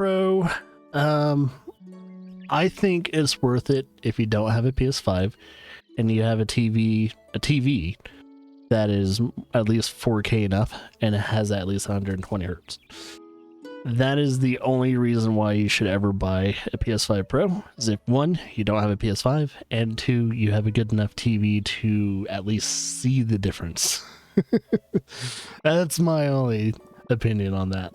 Pro, I think it's worth it if you don't have a PS5 and you have a TV that is at least 4K enough and it has at least 120 hertz. That is the only reason why you should ever buy a PS5 Pro, is if one, you don't have a PS5, and two, you have a good enough TV to at least see the difference. That's my only opinion on that.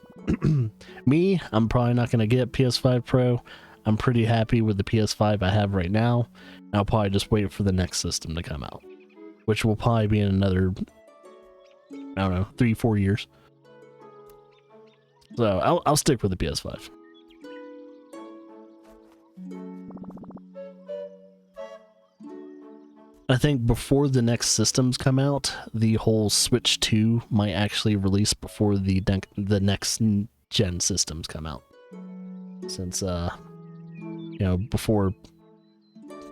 Me, I'm probably not going to get PS5 Pro. I'm pretty happy with the PS5 I have right now. I'll probably just wait for the next system to come out, which will probably be in another, I don't know, 3-4 years. So I'll stick with the PS5. I think before the next systems come out, the whole Switch 2 might actually release before the next gen systems come out. Since, you know, before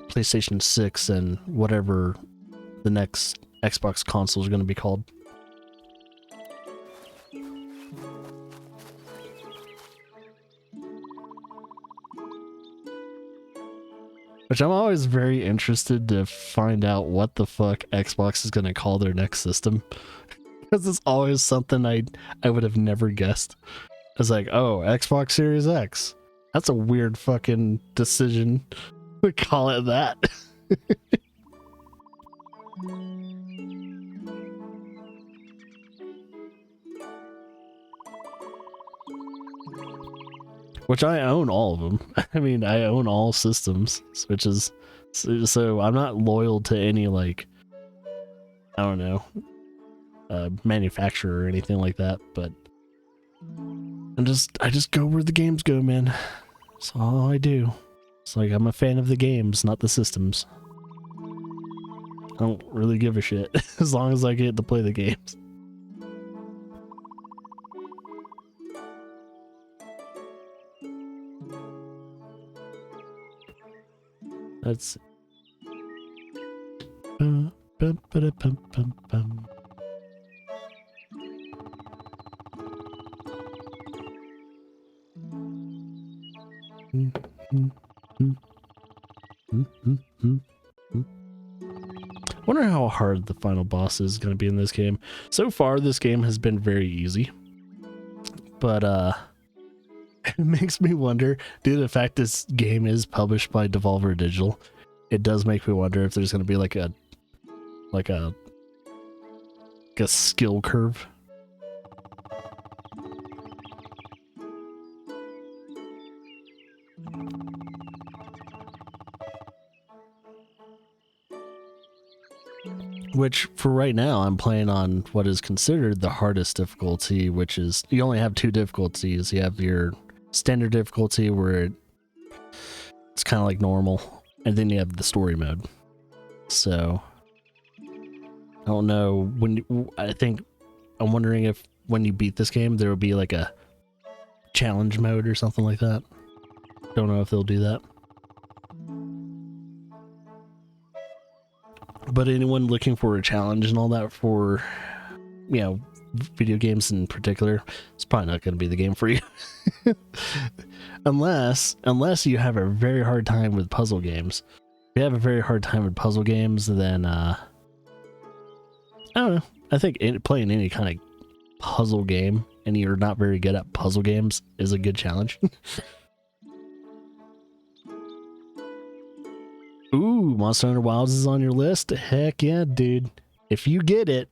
PlayStation 6 and whatever the next Xbox console is going to be called. Which I'm always very interested to find out what the fuck Xbox is going to call their next system. Because it's always something I would have never guessed. It's like, oh, Xbox Series X. That's a weird fucking decision to call it that. Which I own all of them. I mean, I own all systems, which is so I'm not loyal to any, like, I don't know, manufacturer or anything like that, but I just go where the games go, man. That's all I do. It's like I'm a fan of the games, not the systems. I don't really give a shit as long as I get to play the games. Let's wonder how hard the final boss is going to be in this game. So far, this game has been very easy, but it makes me wonder, due to the fact this game is published by Devolver Digital, it does make me wonder if there's going to be like a skill curve. Which, for right now, I'm playing on what is considered the hardest difficulty, which is, you only have two difficulties. You have your standard difficulty, where it's kind of like normal, and then you have the story mode. So, I don't know, I'm wondering if when you beat this game, there will be like a challenge mode or something like that. Don't know if they'll do that. But anyone looking for a challenge and all that for, you know, video games in particular, it's probably not going to be the game for you. unless you have a very hard time with puzzle games. If you have a very hard time with puzzle games, then I don't know. I think playing any kind of puzzle game, and you're not very good at puzzle games, is a good challenge. Ooh, Monster Hunter Wilds is on your list? Heck yeah, dude. If you get it,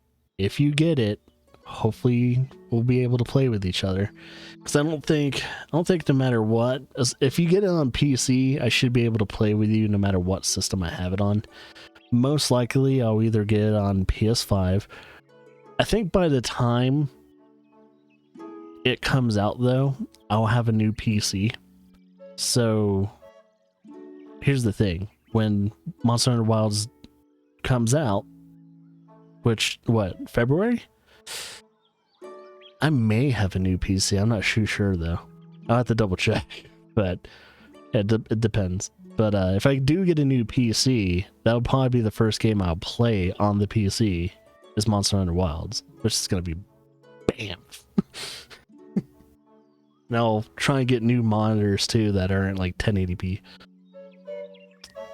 hopefully we'll be able to play with each other. Because I don't think no matter what, if you get it on PC, I should be able to play with you no matter what system I have it on. Most likely, I'll either get it on PS5. I think by the time it comes out, though, I'll have a new PC. So, here's the thing. When Monster Hunter Wilds comes out, which, February? I may have a new PC. I'm not sure, though. I'll have to double check, but it depends. But if I do get a new PC, that'll probably be the first game I'll play on the PC, is Monster Hunter Wilds, which is going to be BAM. And I'll try and get new monitors too that aren't like 1080p.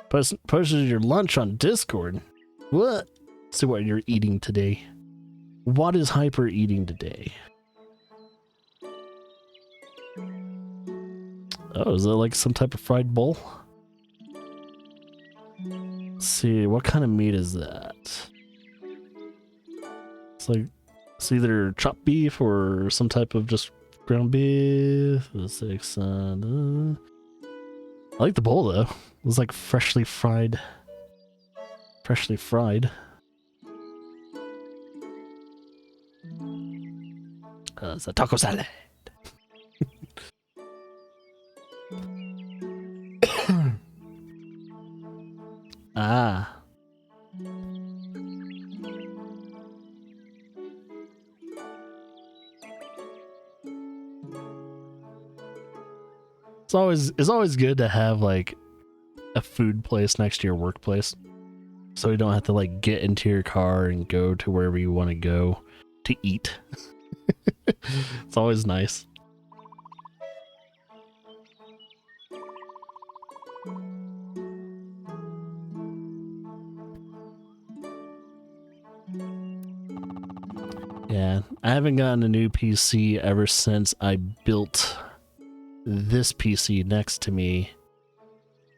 Posted your lunch on Discord. What? See what you're eating today. What is Hyper eating today? Oh, is that like some type of fried bowl? Let's see, what kind of meat is that? It's either chopped beef or some type of just ground beef. I like the bowl though. It was like freshly fried. Freshly fried. It's a taco salad. Ah. It's always good to have like a food place next to your workplace, so you don't have to like get into your car and go to wherever you want to go to eat. It's always nice. Yeah, I haven't gotten a new PC ever since I built this PC next to me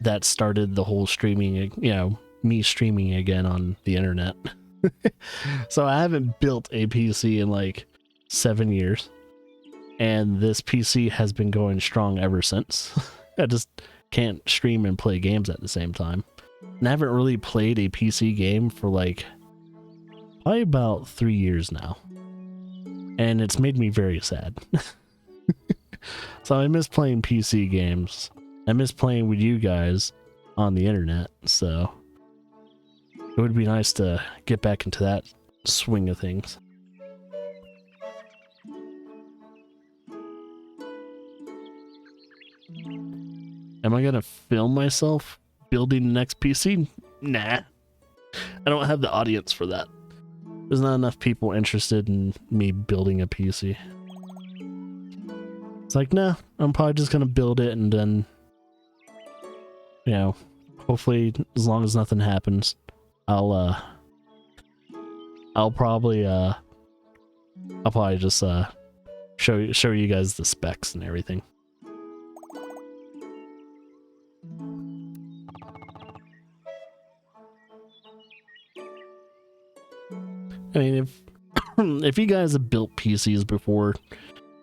that started the whole streaming, you know, me streaming again on the internet. So I haven't built a PC in like 7 years, and this PC has been going strong ever since. I just can't stream and play games at the same time. And I haven't really played a PC game for like probably about 3 years now. And it's made me very sad. So I miss playing PC games. I miss playing with you guys on the internet. So it would be nice to get back into that swing of things. Am I gonna film myself building the next PC? Nah. I don't have the audience for that. There's not enough people interested in me building a PC. It's like, nah, I'm probably just gonna build it and then, you know, hopefully as long as nothing happens, I'll probably just show you guys the specs and everything. I mean, if you guys have built PCs before,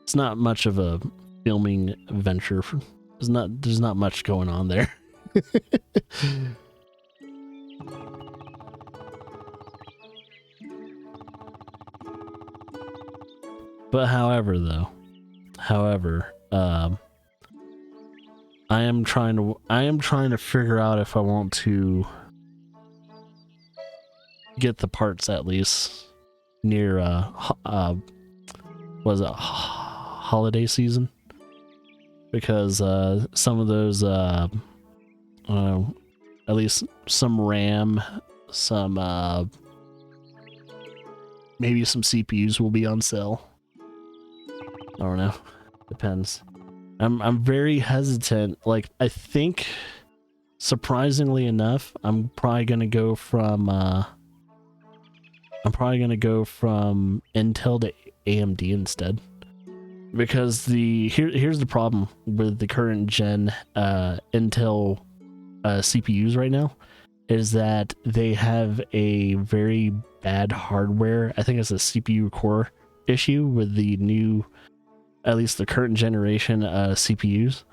it's not much of a filming venture. There's not much going on there. But however, I am trying to figure out if I want to get the parts at least near was it holiday season, because some of those I don't know, at least some RAM, some maybe some CPUs will be on sale. I don't know, depends. I'm very hesitant. Like, I think surprisingly enough, I'm probably gonna go from Intel to AMD instead, because here's the problem with the current gen Intel CPUs right now, is that they have a very bad hardware. I think it's a CPU core issue with the new, at least the current generation CPUs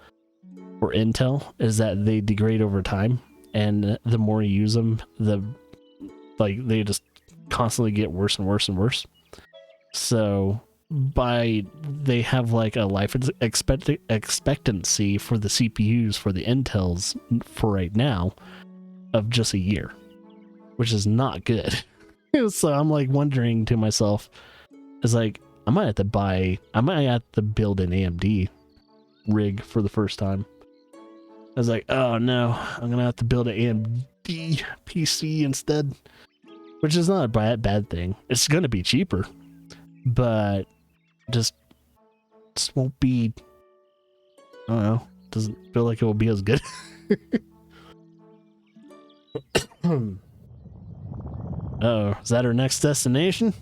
for Intel, is that they degrade over time, and the more you use them, they just constantly get worse and worse and worse. So they have like a life expectancy for the CPUs for the Intels for right now of just a year, which is not good. So I'm like wondering to myself, it's like, I might have to build an AMD rig for the first time. I was like, oh no, I'm gonna have to build an AMD PC instead, which is not a bad thing. It's gonna be cheaper, but just won't be I don't know. Doesn't feel like it will be as good. Oh, is that our next destination?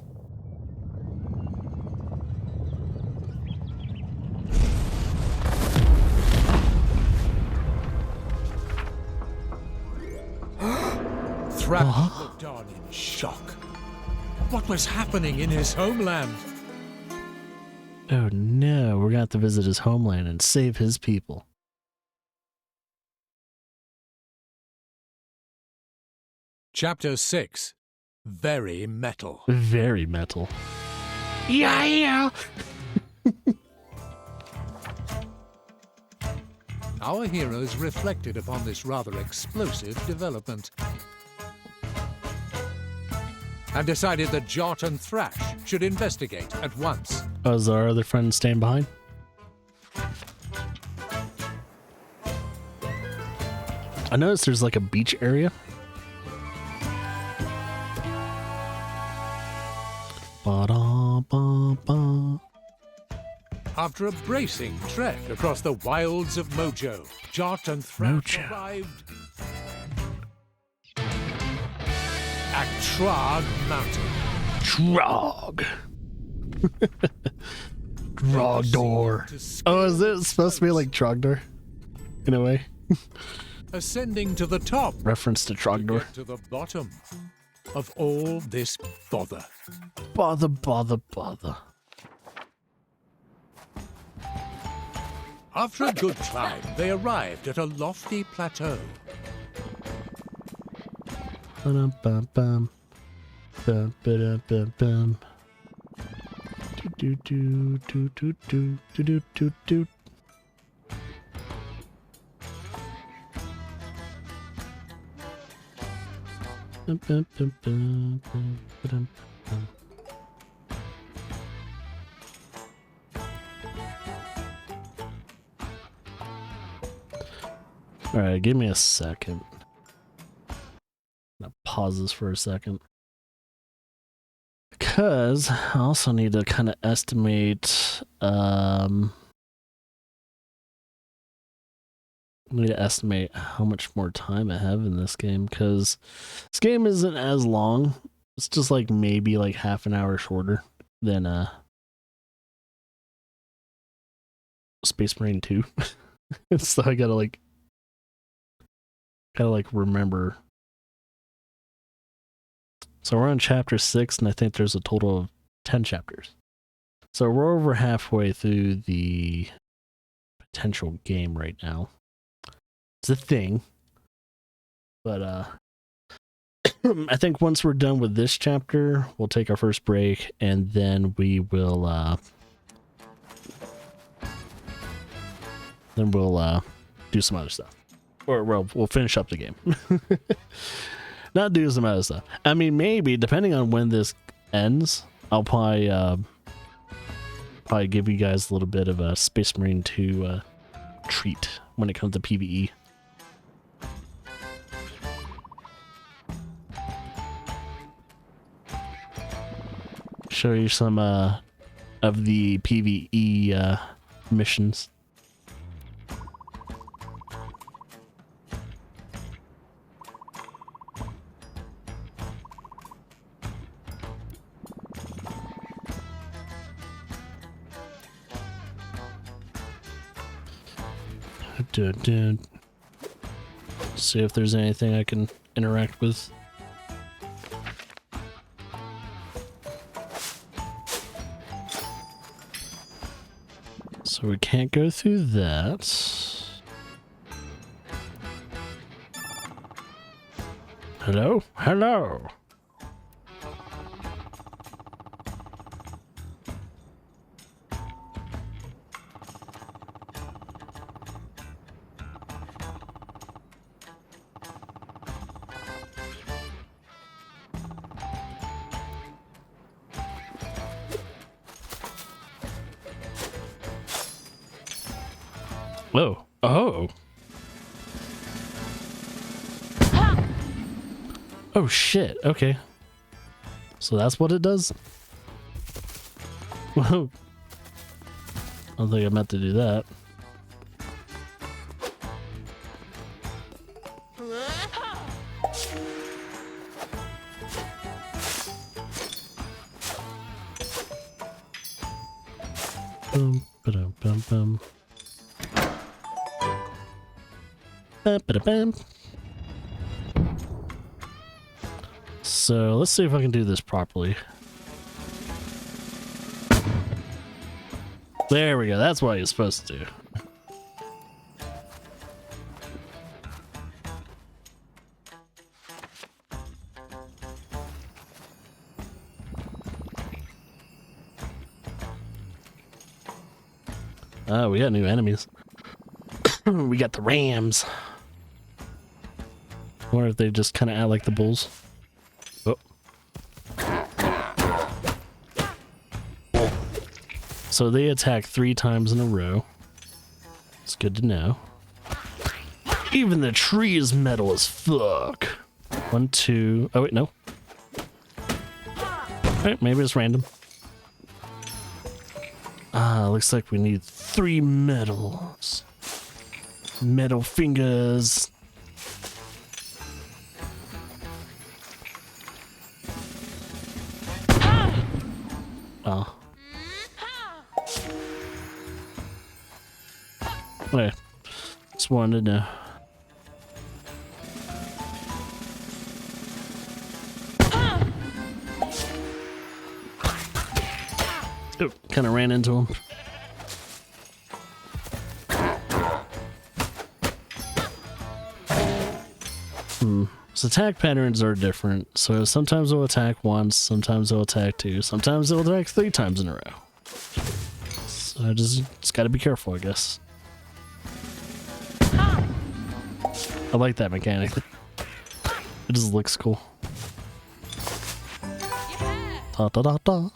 Thrash looked on in shock. What was happening in his homeland? Oh no, we're gonna have to visit his homeland and save his people. Chapter 6. Very metal. Very metal. Yeah. Our heroes reflected upon this rather explosive development and decided that Jot and Thrash should investigate at once. Oh, is our other friend staying behind? I noticed there's like a beach area. Ba-da-ba-ba. After a bracing trek across the wilds of Mojo, Jot and Thrash arrived at Trog Mountain. Trog. Trogdor. Oh, is it supposed to be like Trogdor? In a way. Ascending to the top. Reference to Trogdor. Get to the bottom of all this bother. Bother. After a good climb, they arrived at a lofty plateau. Ba-dum-bum-bum. Ba-ba-dum-bum-bum. Do-do-do-do-do-do-do-do-do. Ba-dum-bum-bum-bum. All right, give me a second. I'm gonna pause this for a second. Because I also need to kind of estimate, I need to estimate how much more time I have in this game, because this game isn't as long. It's just like maybe like half an hour shorter than Space Marine 2. So I gotta remember. So we're on chapter 6, and I think there's a total of 10 chapters. So we're over halfway through the potential game right now. It's a thing. But I think once we're done with this chapter, we'll take our first break, and then we will do some other stuff. Or we'll finish up the game. Not do some other stuff. I mean, maybe, depending on when this ends, I'll probably give you guys a little bit of a Space Marine 2 treat when it comes to PvE. Show you some of the PvE missions. See if there's anything I can interact with. So we can't go through that. Hello? Hello! Whoa. Oh. Oh shit. Okay. So that's what it does? Whoa. I don't think I meant to do that. Boom, ba-dum, bum, bum. Ba-ba-da-bam. So let's see if I can do this properly. There we go. That's what you're supposed to do. Oh, we got new enemies. We got the rams. I wonder if they just kind of act like the bulls. Oh. So they attack 3 times in a row. It's good to know. Even the tree is metal as fuck. 1, 2. Oh, wait, no. Alright, maybe it's random. Ah, looks like we need 3 medals. Metal fingers. Oh. Okay. Just wanted to know. Oh, kind of ran into him. So attack patterns are different. So sometimes they'll attack once, sometimes they'll attack 2, sometimes they'll attack 3 times in a row. So I just gotta be careful, I guess. I like that mechanic. It just looks cool. Da da da da.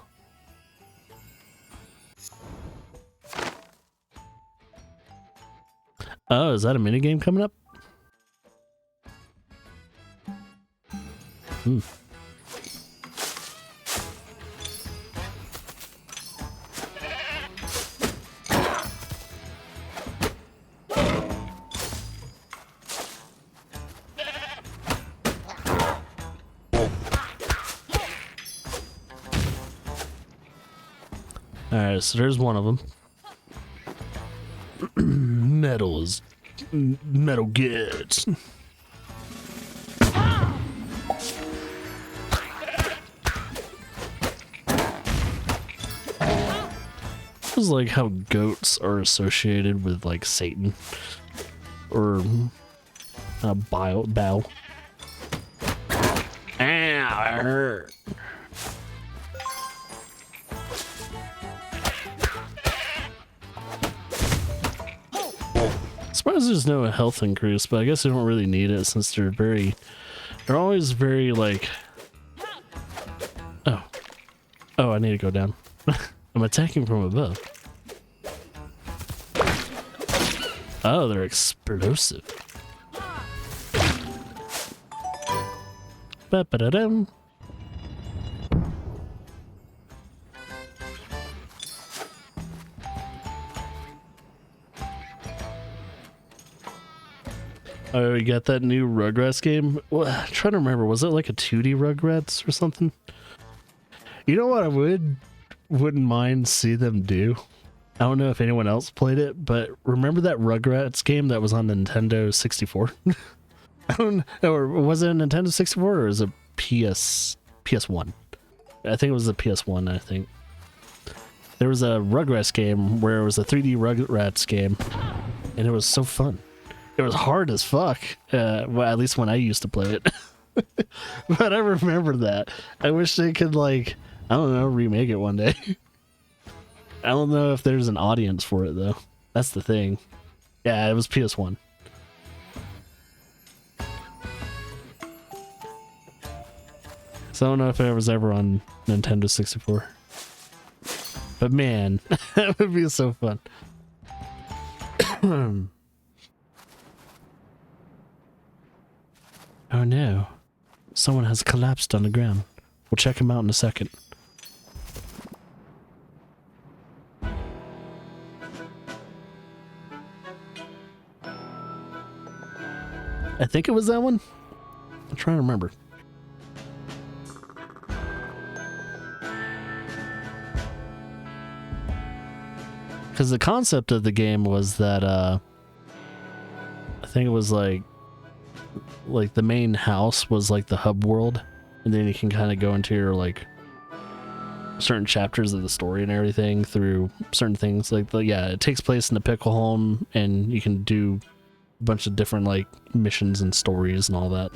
Oh, is that a minigame coming up? Hmm. Alright, so there's one of them. Metal is... Metal gets. It's like how goats are associated with like Satan. Or... bow. Ow, it hurt. Surprised there's no health increase, but I guess they don't really need it since they're always very like, oh, I need to go down. I'm attacking from above. Oh, they're explosive. Ba-ba-da-dum. Oh, we got that new Rugrats game. Well, I'm trying to remember, was it like a 2D Rugrats or something? You know what I wouldn't mind see them do? I don't know if anyone else played it, but remember that Rugrats game that was on Nintendo 64? I don't know, or was it a Nintendo 64 or is it PS1? I think it was the PS1, I think. There was a Rugrats game where it was a 3D Rugrats game, and it was so fun. It was hard as fuck, well, at least when I used to play it. But I remember that. I wish they could, like, I don't know, remake it one day. I don't know if there's an audience for it, though. That's the thing. Yeah, it was PS1. So I don't know if it was ever on Nintendo 64. But man, that would be so fun. Oh no. Someone has collapsed on the ground. We'll check him out in a second. I think it was that one. I'm trying to remember. Because the concept of the game was that I think it was like the main house was like the hub world, and then you can kind of go into your like certain chapters of the story and everything through certain things. Like it takes place in the pickle home, and you can do a bunch of different like missions and stories and all that.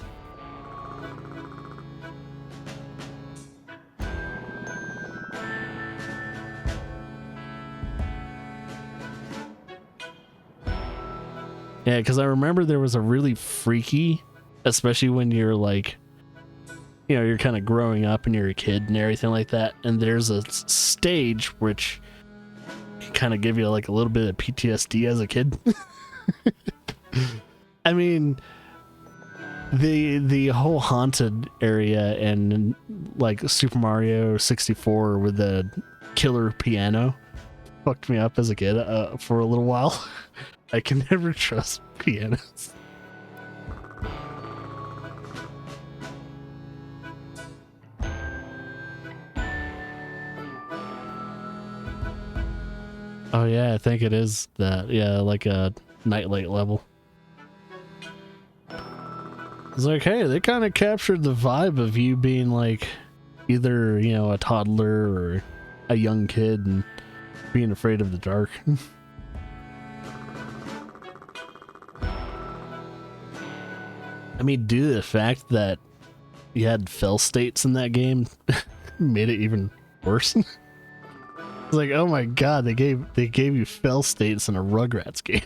Yeah, because I remember there was a really freaky, especially when you're like, you know, you're kind of growing up and you're a kid and everything like that. And there's a stage which can kind of give you like a little bit of PTSD as a kid. I mean, the whole haunted area and like Super Mario 64 with the killer piano fucked me up as a kid for a little while. I can never trust pianos. Oh yeah, I think it is that. Yeah, like a nightlight level. It's like, hey, they kind of captured the vibe of you being like either, you know, a toddler or a young kid and being afraid of the dark. I mean, due to the fact that you had fail states in that game, made it even worse. It's like, oh my god, they gave you fail states in a Rugrats game.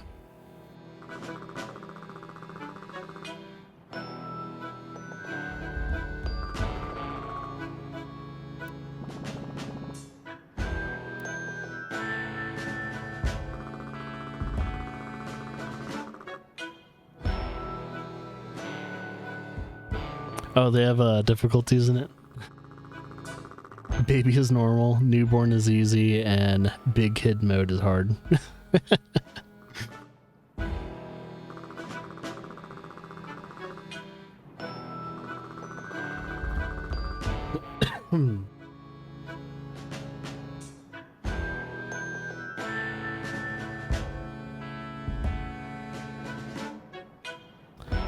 Oh, they have difficulties in it. Baby is normal, newborn is easy, and big kid mode is hard.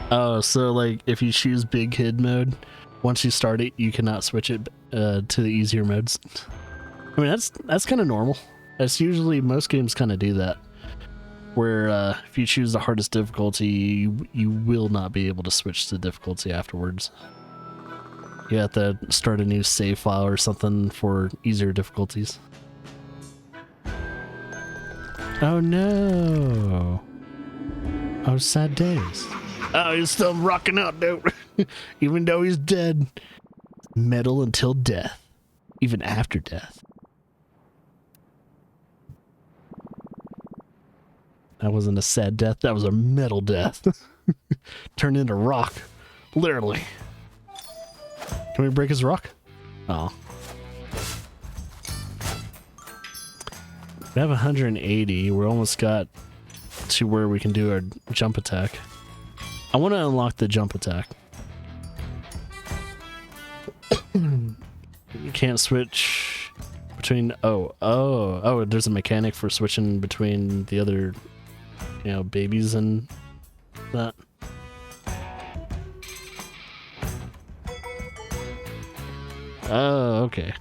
Oh, so like if you choose big kid mode, once you start it, you cannot switch it to the easier modes. I mean, that's kind of normal. That's usually, most games kind of do that. Where if you choose the hardest difficulty, you will not be able to switch to difficulty afterwards. You have to start a new save file or something for easier difficulties. Oh no. Oh, sad days. Oh, he's still rocking out, dude. Even though he's dead. Metal until death. Even after death. That wasn't a sad death, that was a metal death. Turned into rock. Literally. Can we break his rock? Oh. We have 180. We almost got to where we can do our jump attack. I want to unlock the jump attack. You can't switch between... Oh, there's a mechanic for switching between the other, you know, babies and that. Oh, okay.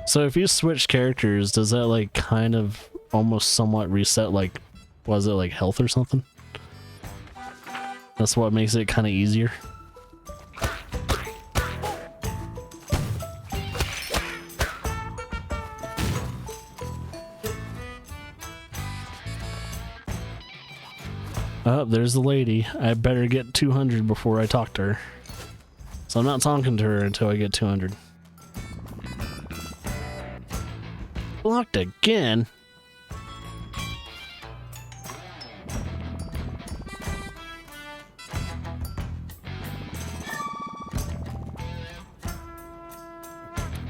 So if you switch characters, does that like kind of almost somewhat reset, like, was it like health or something? That's what makes it kind of easier. Oh, there's the lady. I better get 200 before I talk to her. So I'm not talking to her until I get 200. Blocked again?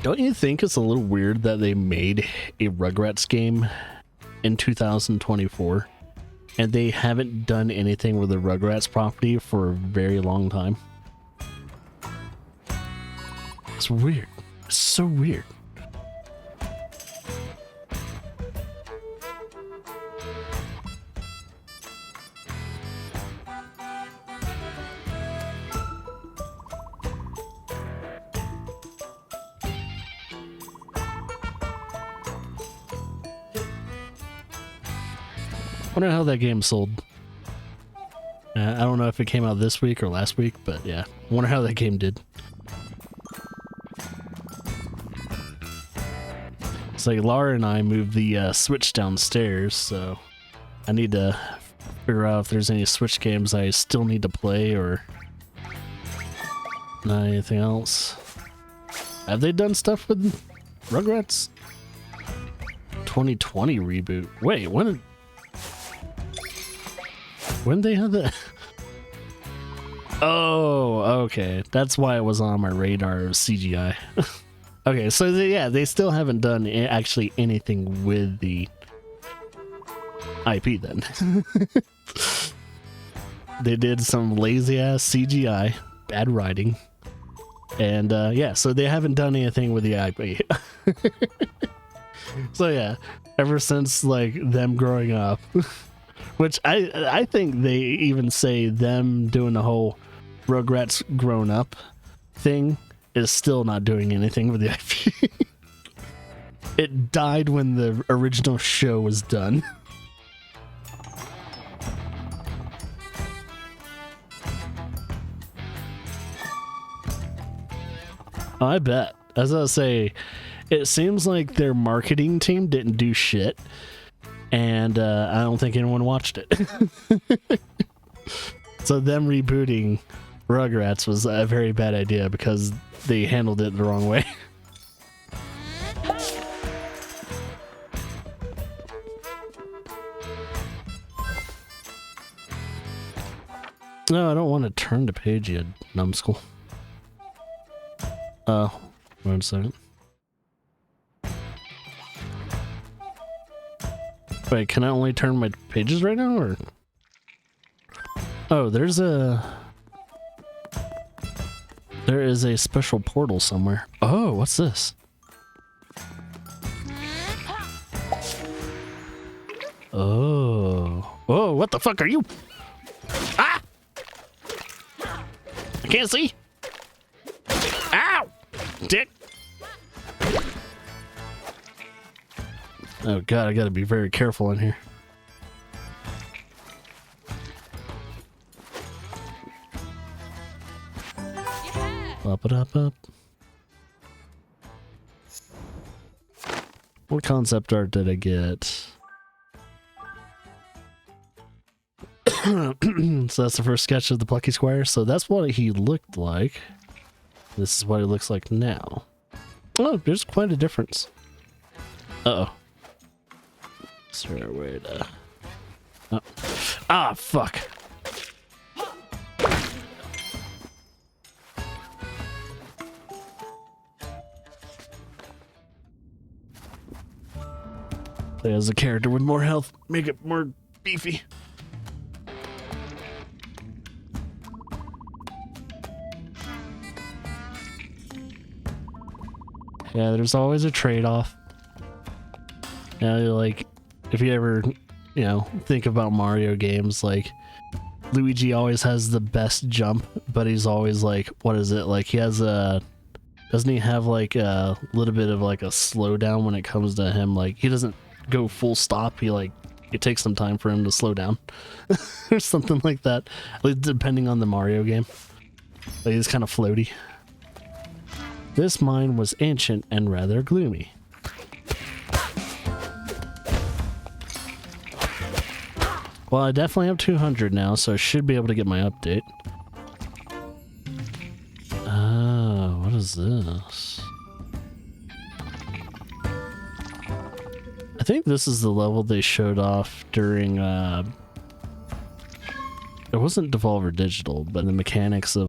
Don't you think it's a little weird that they made a Rugrats game in 2024, and they haven't done anything with the Rugrats property for a very long time. It's weird. It's so weird. Wonder how that game sold. I don't know if it came out this week or last week, but yeah. I wonder how that game did. It's like Laura and I moved the Switch downstairs, so I need to figure out if there's any Switch games I still need to play or not anything else. Have they done stuff with Rugrats? 2020 reboot. Wait, when they have that? Oh, okay. That's why it was on my radar. It was CGI. Okay, so they still haven't done actually anything with the IP then. They did some lazy ass CGI, bad writing, and yeah, so they haven't done anything with the IP. So yeah, ever since like them growing up, which I think they even say them doing the whole Rugrats grown up thing is still not doing anything with the IP. It died when the original show was done. Oh, I bet. As I say, it seems like their marketing team didn't do shit, and I don't think anyone watched it. So them rebooting Rugrats was a very bad idea because they handled it the wrong way. No, I don't want to turn the page yet, numbskull. Oh, wait a second. Wait, can I only turn my pages right now, or? Oh, there is a special portal somewhere. Oh, what's this? Oh. Whoa, what the fuck are you? Ah! I can't see. Ow! Dick. Oh god, I gotta be very careful in here. Up it up up. What concept art did I get? So that's the first sketch of the Plucky Squire. So that's what he looked like. This is what he looks like now. Oh, there's quite a difference. Uh-oh. Is there a way to... Oh. Ah, fuck. Play as a character with more health, make it more beefy. Yeah, there's always a trade-off. Yeah, like, if you ever, you know, think about Mario games, like, Luigi always has the best jump, but he's always like, what is it? Like, he has a... Doesn't he have, like, a little bit of, like, a slowdown when it comes to him? Like, he doesn't go full stop. He, like, it takes some time for him to slow down. Or something like that. Like, depending on the Mario game. Like, he's kind of floaty. This mine was ancient and rather gloomy. Well, I definitely have 200 now, so I should be able to get my update. Oh, what is this? I think this is the level they showed off during, it wasn't Devolver Digital, but the mechanics of